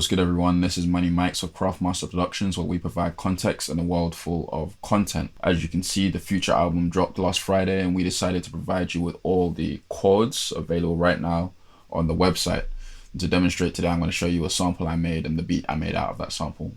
What's good, everyone? This is Money Mikes of Craftmaster Productions, where we provide context in a world full of content. As you can see, the Future album dropped last Friday, and we decided to provide you with all the chords available right now on the website. And to demonstrate today, I'm going to show you a sample I made and the beat I made out of that sample.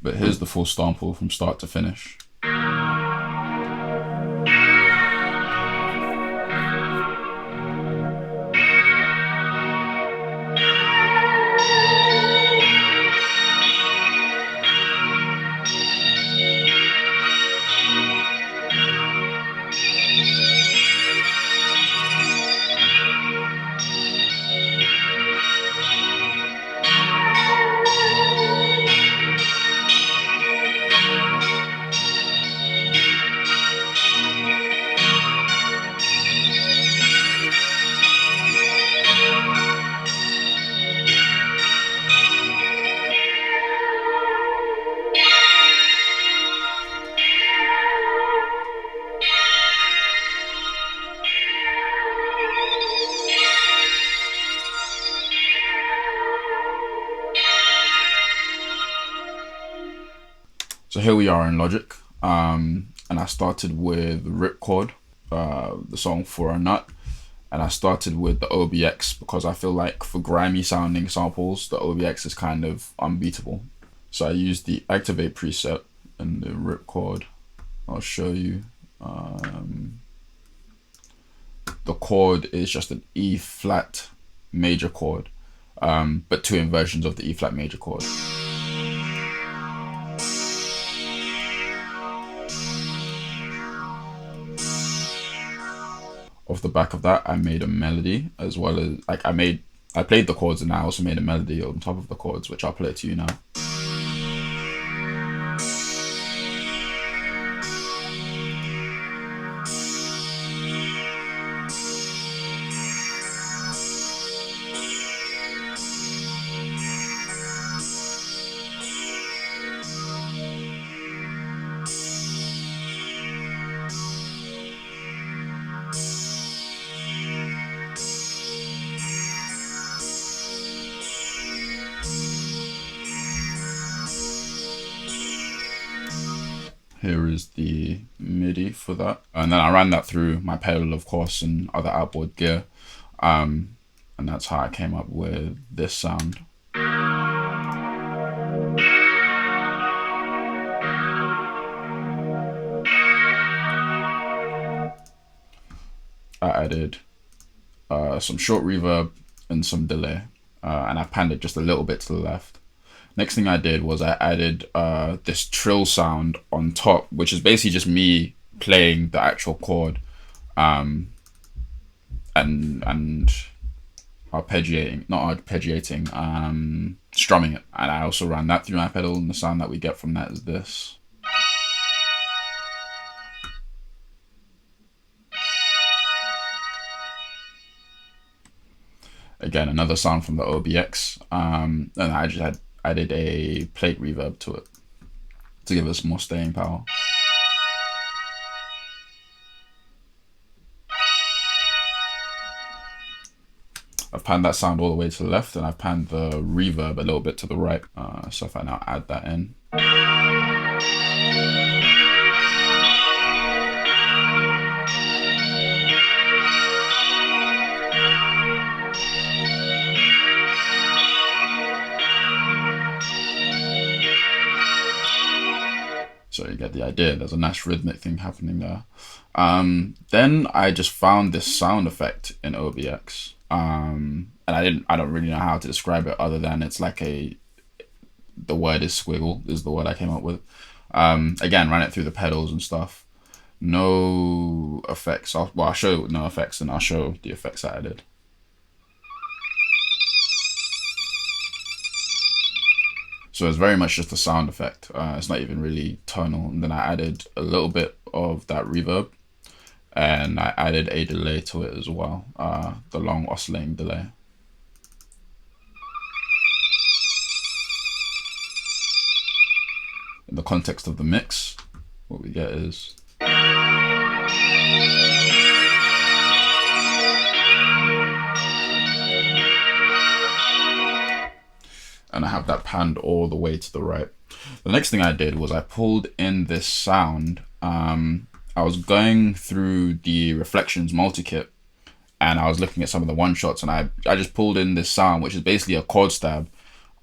But here's the full sample from start to finish. So here we are in Logic, and I started with Ripcord, the song For a Nut, and I started with the OBX because I feel like for grimy sounding samples, the OBX is kind of unbeatable. So I used the Activate preset in the Ripcord. I'll show you. The chord is just an E flat major chord, but two inversions of the E flat major chord. Off the back of that, I made a melody, as well as I played the chords, and I also made a melody on top of the chords, which I'll play to you now. Here is the MIDI for that. And then I ran that through my pedal, of course, and other outboard gear. And that's how I came up with this sound. I added some short reverb and some delay. And I panned it just a little bit to the left. Next thing I did was I added this trill sound on top, which is basically just me playing the actual chord and strumming it. And I also ran that through my pedal, and the sound that we get from that is this. Again, another sound from the OBX, and I just added a plate reverb to it to give us more staying power. I've panned that sound all the way to the left, and I've panned the reverb a little bit to the right. So if I now add that in. So you get the idea, there's a nice rhythmic thing happening there. Then I just found this sound effect in OBX. And I don't really know how to describe it other than it's like the word is squiggle, is the word I came up with. Again, ran it through the pedals and stuff. No effects. I'll show no effects, and I'll show the effects that I did. So it's very much just a sound effect. It's not even really tonal. And then I added a little bit of that reverb, and I added a delay to it as well, the long oscillating delay. context of the mix, what we get is. And I have that panned all the way to the right. The next thing I did was I pulled in this sound. I was going through the Reflections multi-kit, and I was looking at some of the one shots, and I just pulled in this sound, which is basically a chord stab,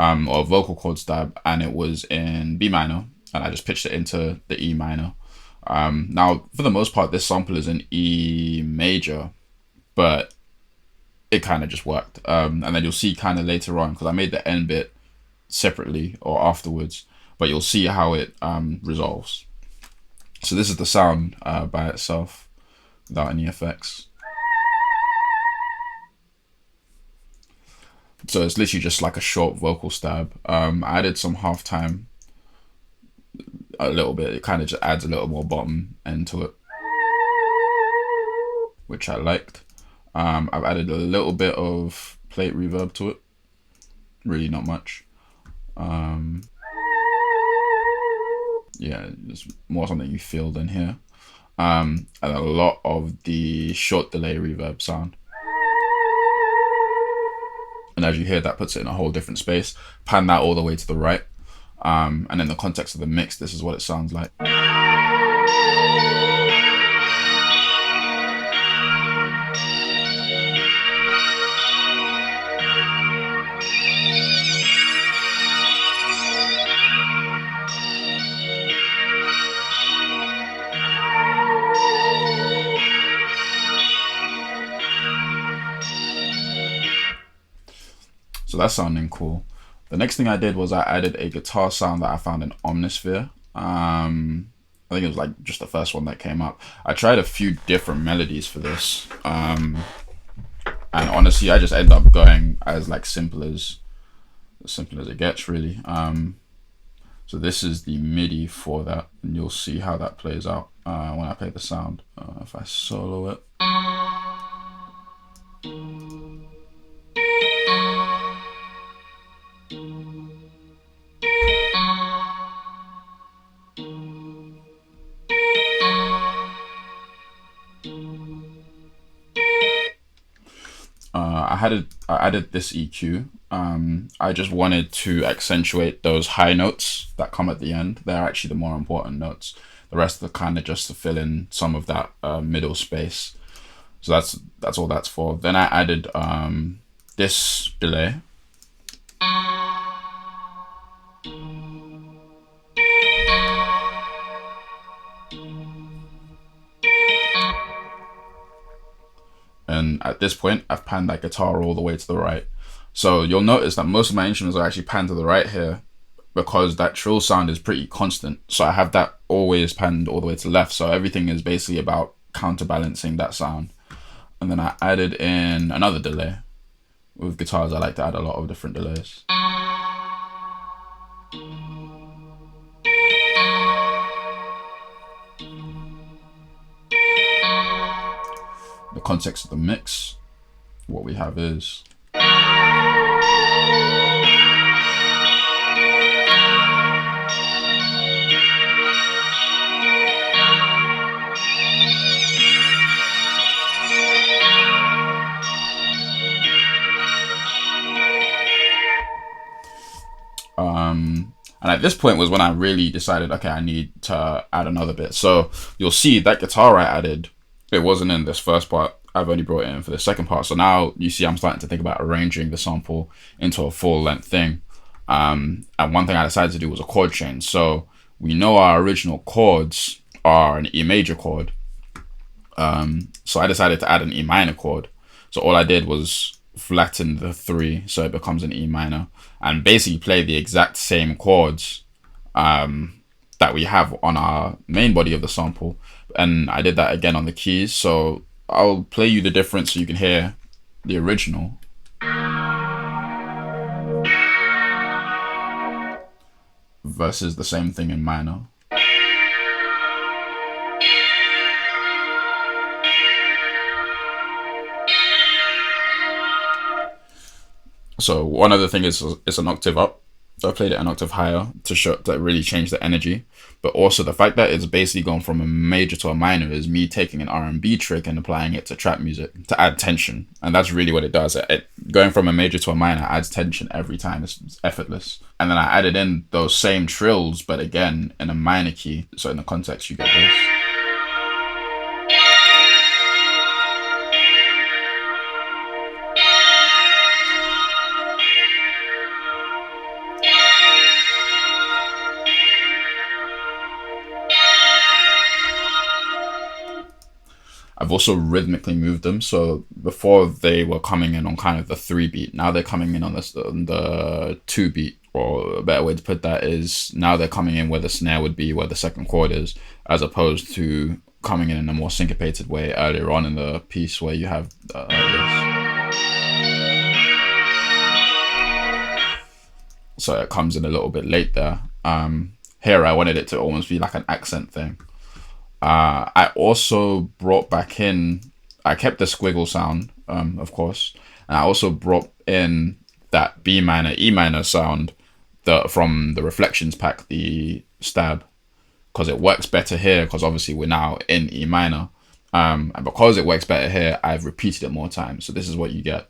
or a vocal chord stab, and it was in B minor, and I just pitched it into the E minor. Now, for the most part, this sample is in E major, but it kind of just worked. And then you'll see kind of later on, because I made the end bit separately or afterwards, but you'll see how it resolves. So this is the sound by itself without any effects. So it's literally just like a short vocal stab. I added some halftime a little bit. It kind of just adds a little more bottom end to it, which I liked. I've added a little bit of plate reverb to it. Really not much. Yeah, it's more something you feel than hear. And a lot of the short delay reverb sound. And as you hear, that puts it in a whole different space. Pan that all the way to the right. And in the context of the mix, this is what it sounds like. So that's sounding cool. The next thing I did was I added a guitar sound that I found in Omnisphere. I think it was like just the first one that came up. I tried a few different melodies for this. And honestly, I just end up going as like simple as it gets, really. So this is the MIDI for that, and you'll see how that plays out when I play the sound. If I solo it. I added this EQ. I just wanted to accentuate those high notes that come at the end. They're actually the more important notes. The rest are kind of just to fill in some of that middle space. So that's all that's for. Then I added this delay. And at this point, I've panned that guitar all the way to the right. So you'll notice that most of my instruments are actually panned to the right here, because that trill sound is pretty constant. So I have that always panned all the way to the left. So everything is basically about counterbalancing that sound. And then I added in another delay. With guitars, I like to add a lot of different delays. The context of the mix, what we have is and at this point was when I really decided, okay, I need to add another bit. So you'll see that guitar I added, it wasn't in this first part. I've only brought it in for the second part. So now you see I'm starting to think about arranging the sample into a full length thing. And one thing I decided to do was a chord change. So we know our original chords are an E major chord. So I decided to add an E minor chord. So all I did was flatten the 3 so it becomes an E minor, and basically play the exact same chords that we have on our main body of the sample. And I did that again on the keys. So I'll play you the difference so you can hear the original. Versus the same thing in minor. So one other thing is it's an octave up. So I played it an octave higher to show that really changed the energy. But also the fact that it's basically gone from a major to a minor is me taking an R&B trick and applying it to trap music to add tension. And that's really what it does. Going from a major to a minor adds tension every time. It's effortless. And then I added in those same trills, but again in a minor key. So in the context, you get this. I've also rhythmically moved them. So before they were coming in on kind of the 3 beat. Now they're coming in on the 2 beat. Or a better way to put that is now they're coming in where the snare would be, where the second chord is, as opposed to coming in a more syncopated way earlier on in the piece where you have this. So it comes in a little bit late there. Here I wanted it to almost be like an accent thing. I also brought back in, I kept the squiggle sound, of course, and I also brought in that B minor, E minor sound from the Reflections pack, the stab, because it works better here, because obviously we're now in E minor. And because it works better here, I've repeated it more times. So this is what you get.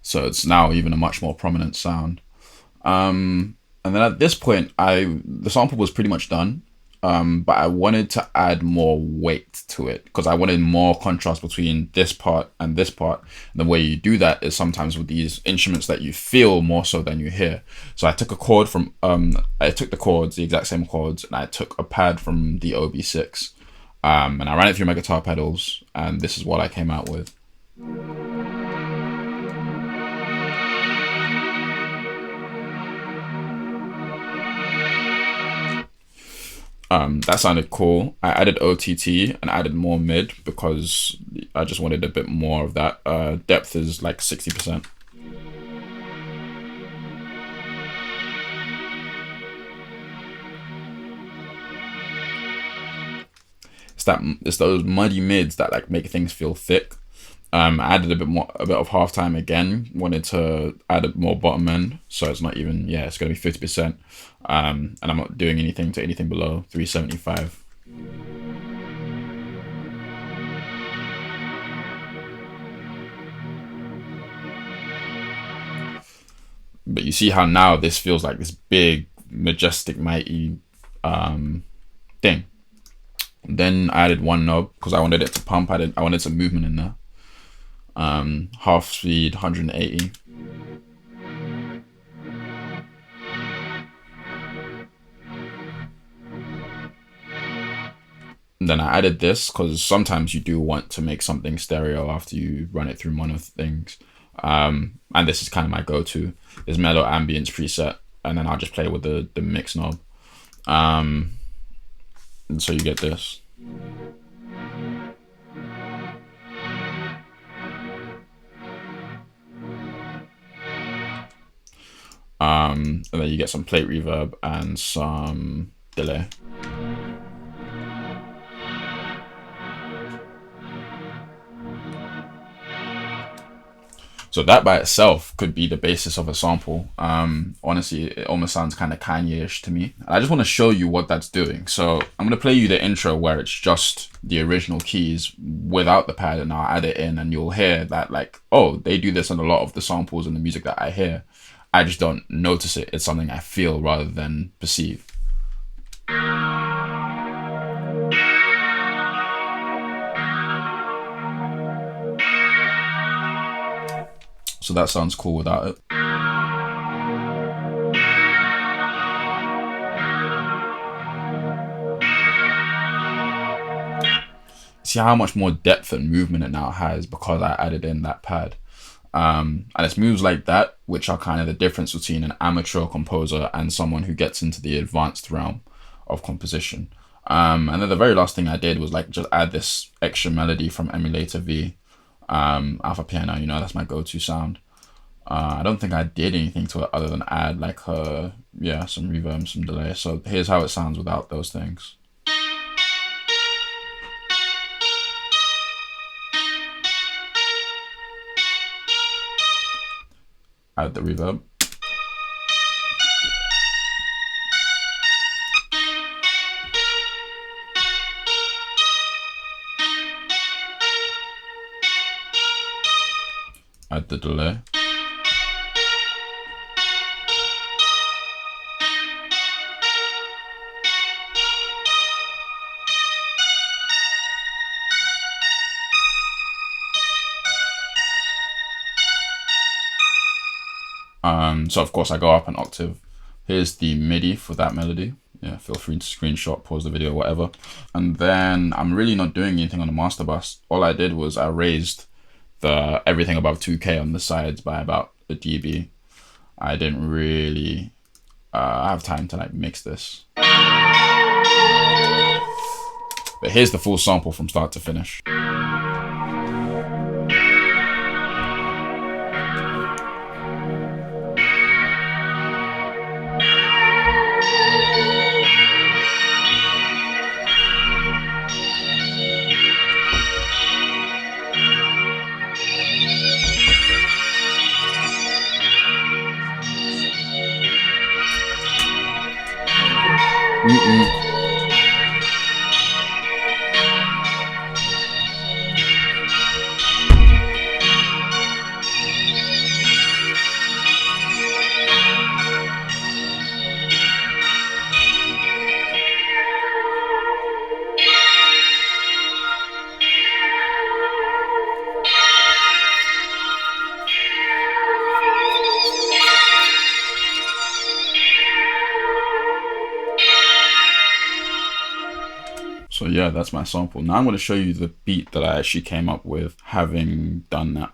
So it's now even a much more prominent sound. And then at this point, the sample was pretty much done. But I wanted to add more weight to it because I wanted more contrast between this part and this part. And the way you do that is sometimes with these instruments that you feel more so than you hear. So I took a chord from, I took the chords, the exact same chords, and I took a pad from the OB6, and I ran it through my guitar pedals, and this is what I came out with. That sounded cool. I added OTT and added more mid because I just wanted a bit more of that. Depth is like 60%. It's those muddy mids that like make things feel thick. I added a bit of halftime again. Wanted to add a more bottom end, so it's not even, yeah, it's gonna be 50%. And I'm not doing anything below 375. But you see how now this feels like this big, majestic, mighty thing. Then I added one knob because I wanted it to pump. I wanted some movement in there. Half speed, 180. And then I added this because sometimes you do want to make something stereo after you run it through mono things. And this is kind of my go-to. Is mellow ambience preset, and then I'll just play with the mix knob. And so you get this. And then you get some plate reverb and some delay. So that by itself could be the basis of a sample. Honestly, it almost sounds kind of Kanye-ish to me. I just want to show you what that's doing. So I'm going to play you the intro where it's just the original keys without the pad, and I'll add it in, and you'll hear that like, oh, they do this on a lot of the samples and the music that I hear. I just don't notice it. It's something I feel rather than perceive. So that sounds cool without it. See how much more depth and movement it now has because I added in that pad. And it's moves like that which are kind of the difference between an amateur composer and someone who gets into the advanced realm of composition. And then the very last thing I did was like just add this extra melody from Emulator V, Alpha Piano. You know, that's my go-to sound. I don't think I did anything to it other than add like yeah, some reverb, some delay. So here's how it sounds without those things. Add the reverb. Add the delay. So of course I go up an octave. Here's the MIDI for that melody. Yeah, feel free to screenshot, pause the video, whatever. And then I'm really not doing anything on the master bus. All I did was I raised the everything above 2K on the sides by about a dB. I didn't really have time to like mix this. But here's the full sample from start to finish. So yeah, that's my sample. Now I'm going to show you the beat that I actually came up with having done that.